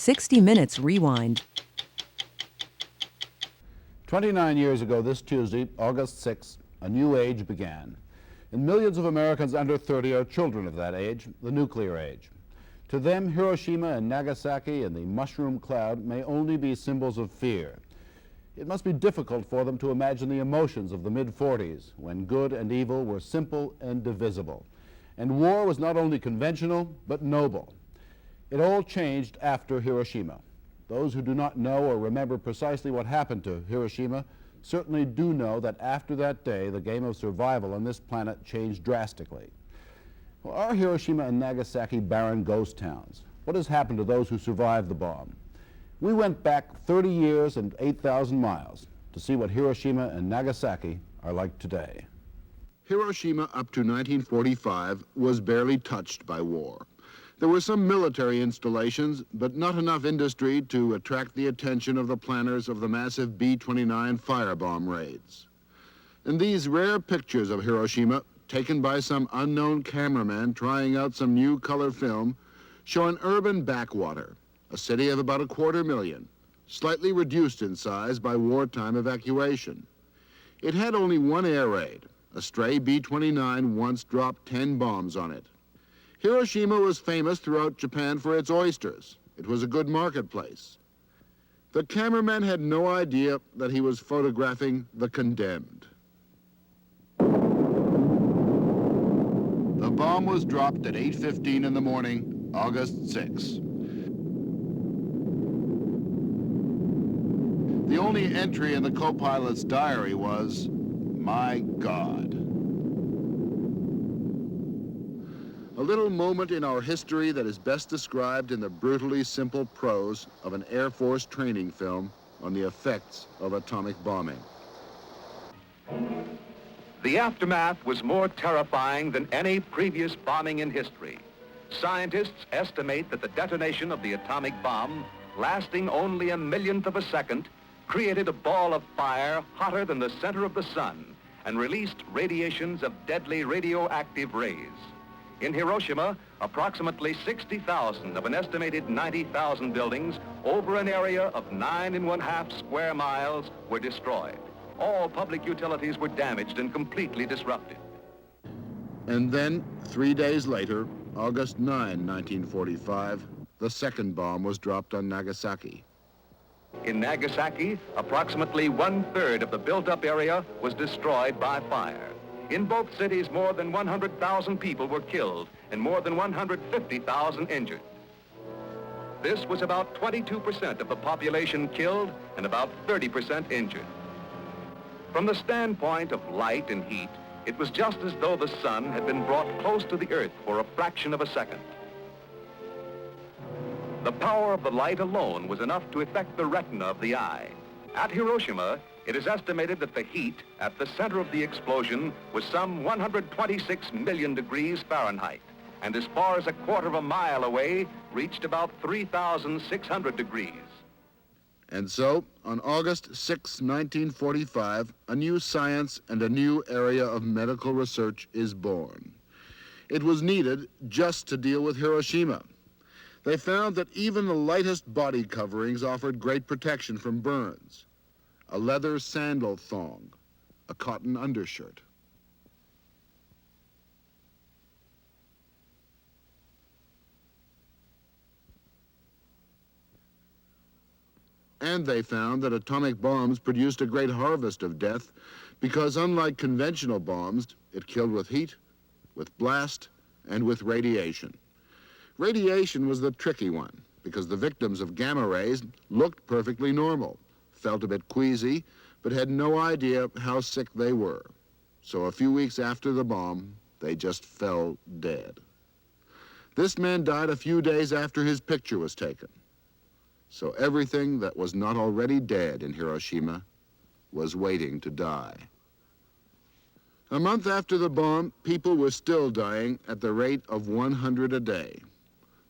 60 Minutes Rewind. 29 years ago this Tuesday, August 6th, a new age began. And millions of Americans under 30 are children of that age, the nuclear age. To them, Hiroshima and Nagasaki and the mushroom cloud may only be symbols of fear. It must be difficult for them to imagine the emotions of the mid-40s, when good and evil were simple and divisible. And war was not only conventional, but noble. It all changed after Hiroshima. Those who do not know or remember precisely what happened to Hiroshima certainly do know that after that day, the game of survival on this planet changed drastically. Well, are Hiroshima and Nagasaki barren ghost towns? What has happened to those who survived the bomb? We went back 30 years and 8,000 miles to see what Hiroshima and Nagasaki are like today. Hiroshima up to 1945 was barely touched by war. There were some military installations, but not enough industry to attract the attention of the planners of the massive B-29 firebomb raids. And these rare pictures of Hiroshima, taken by some unknown cameraman trying out some new color film, show an urban backwater, a city of about 250,000, slightly reduced in size by wartime evacuation. It had only one air raid. A stray B-29 once dropped 10 bombs on it. Hiroshima was famous throughout Japan for its oysters. It was a good marketplace. The cameraman had no idea that he was photographing the condemned. The bomb was dropped at 8:15 in the morning, August 6. The only entry in the co-pilot's diary was, "My God." A little moment in our history that is best described in the brutally simple prose of an Air Force training film on the effects of atomic bombing. The aftermath was more terrifying than any previous bombing in history. Scientists estimate that the detonation of the atomic bomb, lasting only a millionth of a second, created a ball of fire hotter than the center of the sun and released radiations of deadly radioactive rays. In Hiroshima, approximately 60,000 of an estimated 90,000 buildings over an area of 9½ square miles were destroyed. All public utilities were damaged and completely disrupted. And then, 3 days later, August 9, 1945, the second bomb was dropped on Nagasaki. In Nagasaki, approximately 1/3 of the built-up area was destroyed by fire. In both cities, more than 100,000 people were killed and more than 150,000 injured. This was about 22% of the population killed and about 30% injured. From the standpoint of light and heat, it was just as though the sun had been brought close to the earth for a fraction of a second. The power of the light alone was enough to affect the retina of the eye. At Hiroshima, it is estimated that the heat at the center of the explosion was some 126 million degrees Fahrenheit, and as far as 1/4 of a mile away, reached about 3,600 degrees. And so, on August 6, 1945, a new science and a new area of medical research is born. It was needed just to deal with Hiroshima. They found that even the lightest body coverings offered great protection from burns. A leather sandal thong, a cotton undershirt. And they found that atomic bombs produced a great harvest of death because, unlike conventional bombs, it killed with heat, with blast, and with radiation. Radiation was the tricky one because the victims of gamma rays looked perfectly normal, felt a bit queasy, but had no idea how sick they were. So a few weeks after the bomb, they just fell dead. This man died a few days after his picture was taken. So everything that was not already dead in Hiroshima was waiting to die. A month after the bomb, people were still dying at the rate of 100 a day.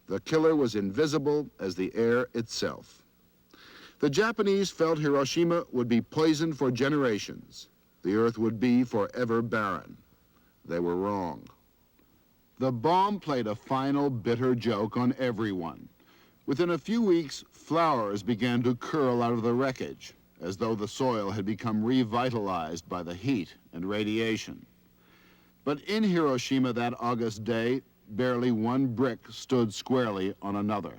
The killer was invisible as the air itself. The Japanese felt Hiroshima would be poisoned for generations. The earth would be forever barren. They were wrong. The bomb played a final bitter joke on everyone. Within a few weeks, flowers began to curl out of the wreckage, as though the soil had become revitalized by the heat and radiation. But in Hiroshima that August day, barely one brick stood squarely on another.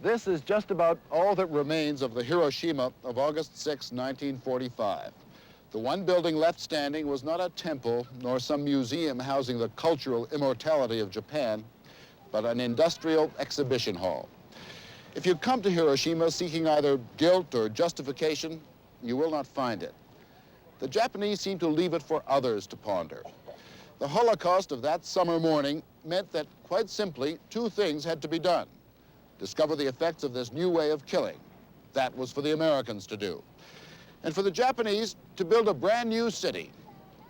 This is just about all that remains of the Hiroshima of August 6, 1945. The one building left standing was not a temple nor some museum housing the cultural immortality of Japan, but an industrial exhibition hall. If you come to Hiroshima seeking either guilt or justification, you will not find it. The Japanese seem to leave it for others to ponder. The Holocaust of that summer morning meant that, quite simply, two things had to be done. Discover the effects of this new way of killing. That was for the Americans to do. And for the Japanese to build a brand new city,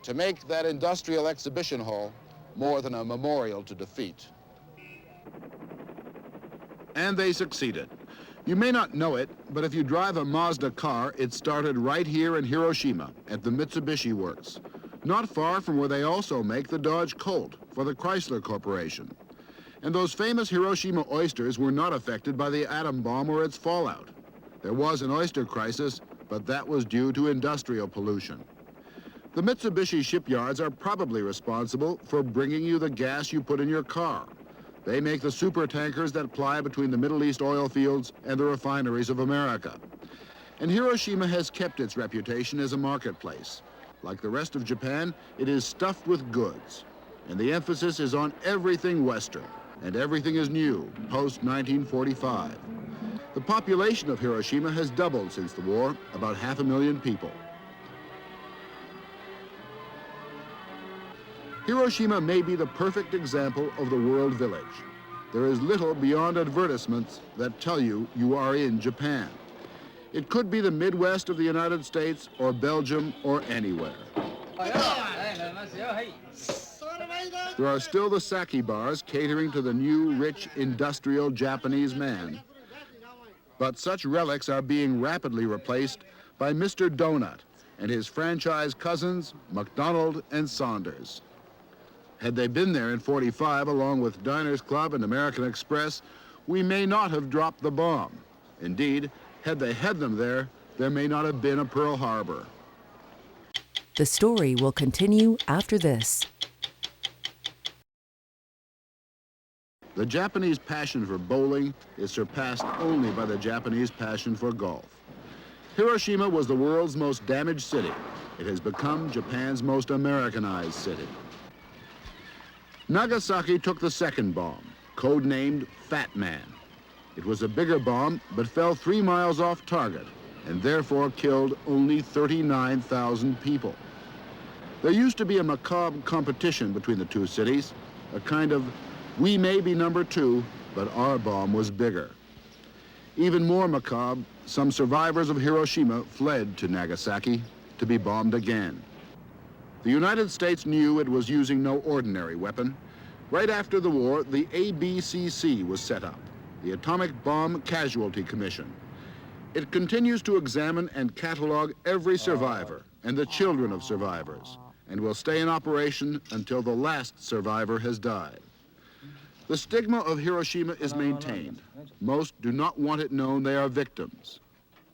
to make that industrial exhibition hall more than a memorial to defeat. And they succeeded. You may not know it, but if you drive a Mazda car, it started right here in Hiroshima at the Mitsubishi Works, not far from where they also make the Dodge Colt for the Chrysler Corporation. And those famous Hiroshima oysters were not affected by the atom bomb or its fallout. There was an oyster crisis, but that was due to industrial pollution. The Mitsubishi shipyards are probably responsible for bringing you the gas you put in your car. They make the super tankers that ply between the Middle East oil fields and the refineries of America. And Hiroshima has kept its reputation as a marketplace. Like the rest of Japan, it is stuffed with goods. And the emphasis is on everything Western. And everything is new, post-1945. The population of Hiroshima has doubled since the war, about 500,000 people. Hiroshima may be the perfect example of the world village. There is little beyond advertisements that tell you you are in Japan. It could be the Midwest of the United States, or Belgium, or anywhere. There are still the sake bars catering to the new, rich, industrial Japanese man. But such relics are being rapidly replaced by Mr. Donut and his franchise cousins, McDonald and Saunders. Had they been there in '45 along with Diners Club and American Express, we may not have dropped the bomb. Indeed, had they had them there may not have been a Pearl Harbor. The story will continue after this. The Japanese passion for bowling is surpassed only by the Japanese passion for golf. Hiroshima was the world's most damaged city. It has become Japan's most Americanized city. Nagasaki took the second bomb, codenamed Fat Man. It was a bigger bomb, but fell 3 miles off target, and therefore killed only 39,000 people. There used to be a macabre competition between the two cities, a kind of we may be number two, but our bomb was bigger. Even more macabre, some survivors of Hiroshima fled to Nagasaki to be bombed again. The United States knew it was using no ordinary weapon. Right after the war, the ABCC was set up, the Atomic Bomb Casualty Commission. It continues to examine and catalog every survivor and the children of survivors, and will stay in operation until the last survivor has died. The stigma of Hiroshima is maintained. Most do not want it known they are victims.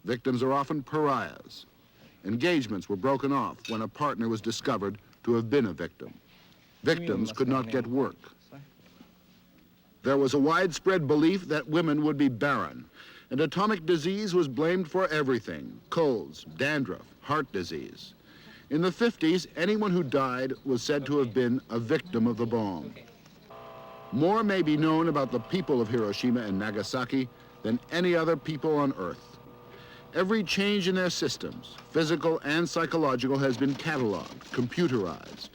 Victims are often pariahs. Engagements were broken off when a partner was discovered to have been a victim. Victims could not get work. There was a widespread belief that women would be barren, and atomic disease was blamed for everything: colds, dandruff, heart disease. In the 50s, anyone who died was said to have been a victim of the bomb. More may be known about the people of Hiroshima and Nagasaki than any other people on Earth. Every change in their systems, physical and psychological, has been cataloged, computerized.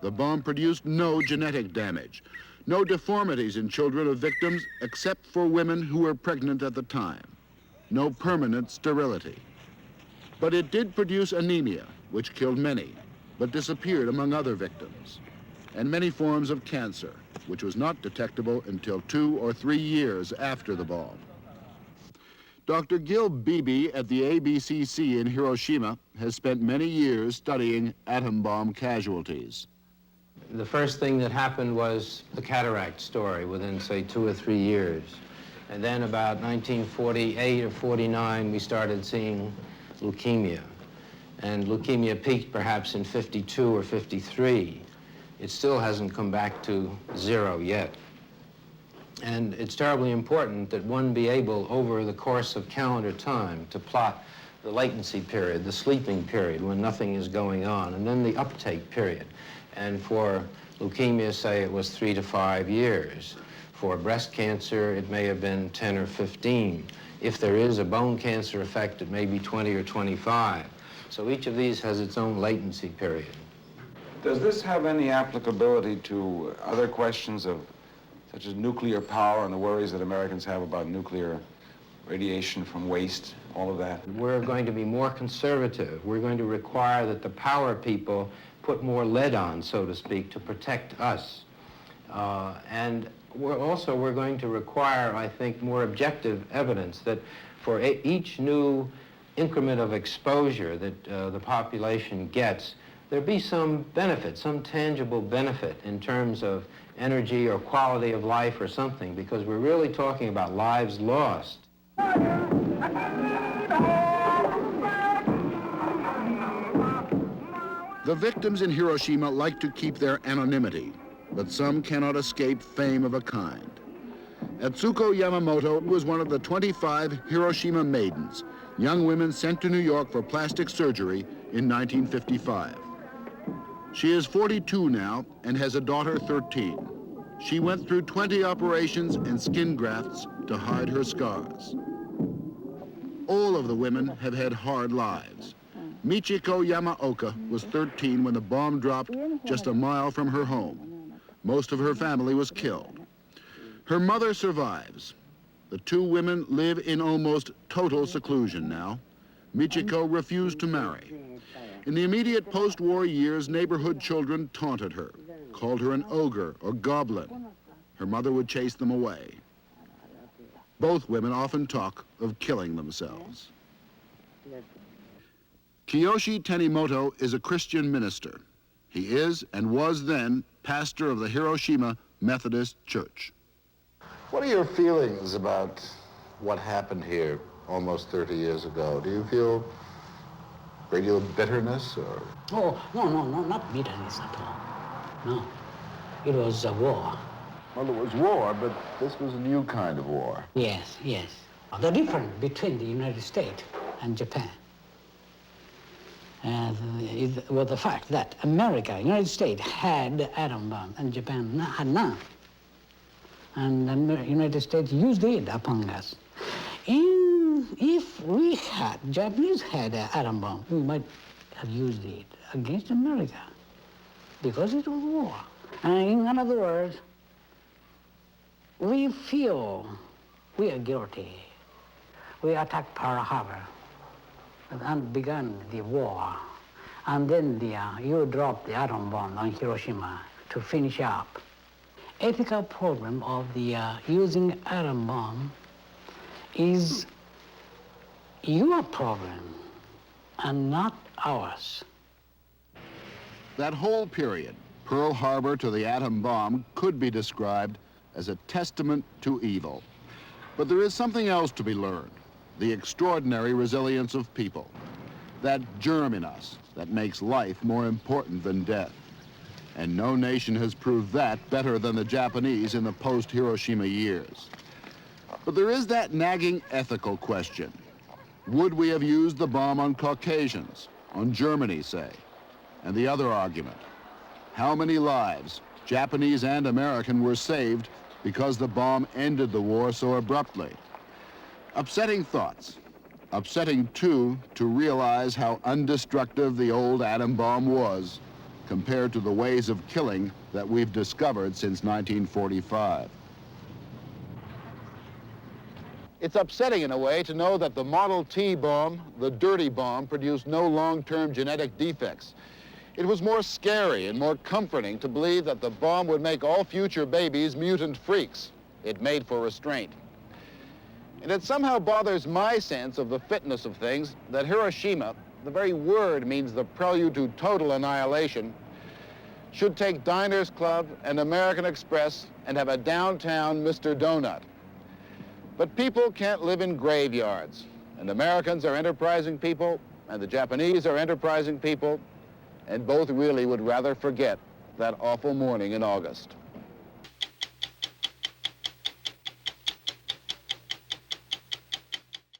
The bomb produced no genetic damage, no deformities in children of victims except for women who were pregnant at the time, no permanent sterility. But it did produce anemia, which killed many, but disappeared among other victims, and many forms of cancer, which was not detectable until 2 or 3 years after the bomb. Dr. Gil Beebe at the ABCC in Hiroshima has spent many years studying atom bomb casualties. The first thing that happened was the cataract story within, say, 2 or 3 years. And then about 1948 or 49, we started seeing leukemia. And leukemia peaked perhaps in 52 or 53. It still hasn't come back to 0 yet. And it's terribly important that one be able, over the course of calendar time, to plot the latency period, the sleeping period, when nothing is going on, and then the uptake period. And for leukemia, say, it was 3 to 5 years. For breast cancer, it may have been 10 or 15. If there is a bone cancer effect, it may be 20 or 25. So each of these has its own latency period. Does this have any applicability to other questions of, such as nuclear power and the worries that Americans have about nuclear radiation from waste, all of that? We're going to be more conservative. We're going to require that the power people put more lead on, so to speak, to protect us. And we're going to require, I think, more objective evidence that for each new increment of exposure that the population gets, there be some benefit, some tangible benefit in terms of energy or quality of life or something, because we're really talking about lives lost. The victims in Hiroshima like to keep their anonymity, but some cannot escape fame of a kind. Etsuko Yamamoto was one of the 25 Hiroshima maidens, young women sent to New York for plastic surgery in 1955. She is 42 now and has a daughter 13. She went through 20 operations and skin grafts to hide her scars. All of the women have had hard lives. Michiko Yamaoka was 13 when the bomb dropped just a mile from her home. Most of her family was killed. Her mother survives. The two women live in almost total seclusion now. Michiko refused to marry. In the immediate post-war years, neighborhood children taunted her, called her an ogre or goblin. Her mother would chase them away. Both women often talk of killing themselves. Kiyoshi Tanimoto is a Christian minister. He is and was then pastor of the Hiroshima Methodist Church. What are your feelings about what happened here almost 30 years ago? Do you feel a great deal of bitterness or? Oh, no, not bitterness at all. No, it was a war. Well, it was war, but this was a new kind of war. Yes. The difference between the United States and Japan was the fact that United States had atom bomb and Japan had none. And the United States used it upon us. If Japanese had an atom bomb, we might have used it against America because it was war. And in other words, we feel we are guilty. We attacked Pearl Harbor and began the war. And then you dropped the atom bomb on Hiroshima to finish up. Ethical problem of the using atom bomb is your problem and not ours. That whole period, Pearl Harbor to the atom bomb, could be described as a testament to evil. But there is something else to be learned, the extraordinary resilience of people, that germ in us that makes life more important than death. And no nation has proved that better than the Japanese in the post-Hiroshima years. But there is that nagging ethical question. Would we have used the bomb on Caucasians, on Germany, say? And the other argument, how many lives, Japanese and American, were saved because the bomb ended the war so abruptly? Upsetting thoughts. Upsetting, too, to realize how undestructive the old atom bomb was compared to the ways of killing that we've discovered since 1945. It's upsetting in a way to know that the Model T bomb, the dirty bomb, produced no long-term genetic defects. It was more scary and more comforting to believe that the bomb would make all future babies mutant freaks. It made for restraint. And it somehow bothers my sense of the fitness of things that Hiroshima, the very word means the prelude to total annihilation, should take Diners Club and American Express and have a downtown Mr. Donut. But people can't live in graveyards, and Americans are enterprising people, and the Japanese are enterprising people, and both really would rather forget that awful morning in August.